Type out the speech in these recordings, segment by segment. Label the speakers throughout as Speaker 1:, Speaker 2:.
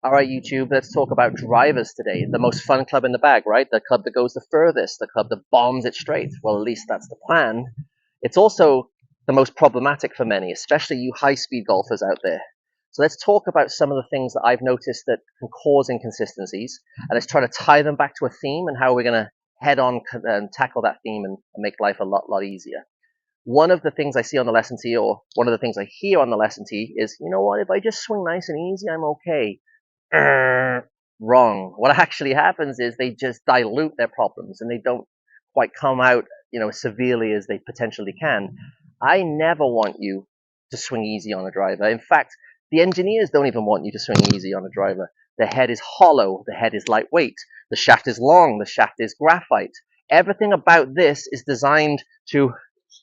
Speaker 1: All right, YouTube, let's talk about drivers today. The most fun club in the bag, right? The club that goes the furthest, the club that bombs it straight. Well, at least that's the plan. It's also the most problematic for many, especially you high-speed golfers out there. So let's talk about some of the things that I've noticed that can cause inconsistencies, and let's try to tie them back to a theme and how we're going to head on and tackle that theme and make life a lot easier. One of the things I see on the lesson tee, or one of the things I hear on the lesson tee is, you know what, if I just swing nice and easy, I'm okay. Wrong. What actually happens is they just dilute their problems and they don't quite come out, as severely as they potentially can. I never want you to swing easy on a driver. In fact, the engineers don't even want you to swing easy on a driver. The head is hollow, the head is lightweight, the shaft is long, the shaft is graphite. Everything about this is designed to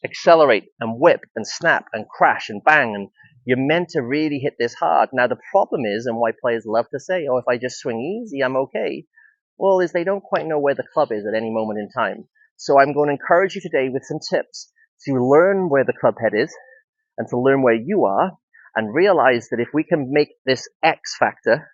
Speaker 1: accelerate and whip and snap and crash and bang, and you're meant to really hit this hard. Now, the problem is, and why players love to say, oh, if I just swing easy, I'm okay, well, is they don't quite know where the club is at any moment in time. So I'm going to encourage you today with some tips to learn where the club head is and to learn where you are, and realize that if we can make this X factor,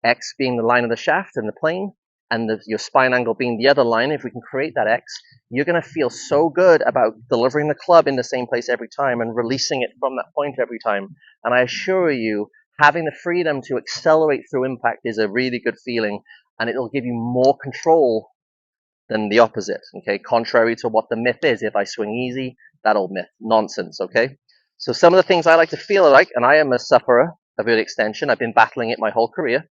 Speaker 1: X being the line of the shaft and the plane, and your spine angle being the other line, if we can create that X, you're going to feel so good about delivering the club in the same place every time and releasing it from that point every time. And I assure you, having the freedom to accelerate through impact is a really good feeling, and it'll give you more control than the opposite, okay? Contrary to what the myth is, if I swing easy, that old myth, nonsense, okay? So some of the things I like to feel like, and I am a sufferer of early extension, I've been battling it my whole career,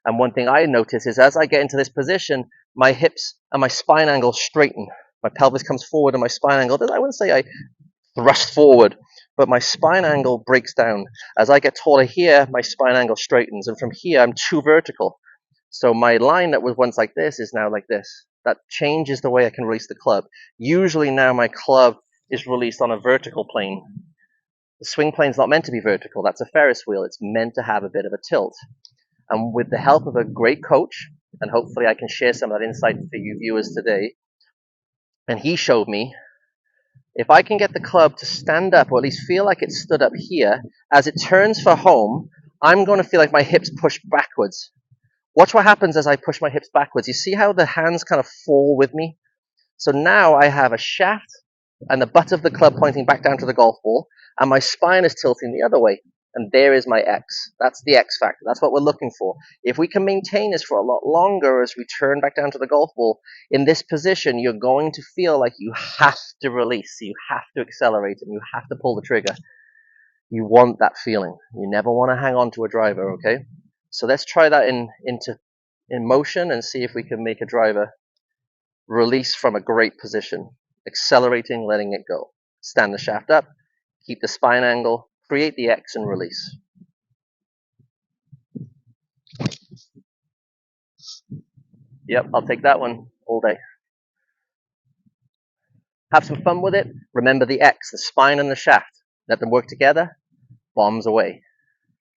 Speaker 1: and one thing I notice is as I get into this position, my hips and my spine angle straighten. My pelvis comes forward and my spine angle, I wouldn't say I thrust forward, but my spine angle breaks down. As I get taller here, my spine angle straightens, and from here, I'm too vertical. So my line that was once like this is now like this. That changes the way I can release the club. Usually now my club is released on a vertical plane. The swing plane's not meant to be vertical. That's a Ferris wheel. It's meant to have a bit of a tilt. And with the help of a great coach, and hopefully I can share some of that insight for you viewers today, and he showed me, if I can get the club to stand up, or at least feel like it stood up here, as it turns for home, I'm going to feel like my hips push backwards. Watch what happens as I push my hips backwards. You see how the hands kind of fall with me? So now I have a shaft and the butt of the club pointing back down to the golf ball, and my spine is tilting the other way. And there is my X. That's the X factor. That's what we're looking for. If we can maintain this for a lot longer as we turn back down to the golf ball, in this position, you're going to feel like you have to release, you have to accelerate, and you have to pull the trigger. You want that feeling. You never want to hang on to a driver, okay? So let's try that in motion and see if we can make a driver release from a great position. Accelerating, letting it go. Stand the shaft up, keep the spine angle, create the X and release. Yep, I'll take that one all day. Have some fun with it. Remember the X, the spine and the shaft. Let them work together. Bombs away.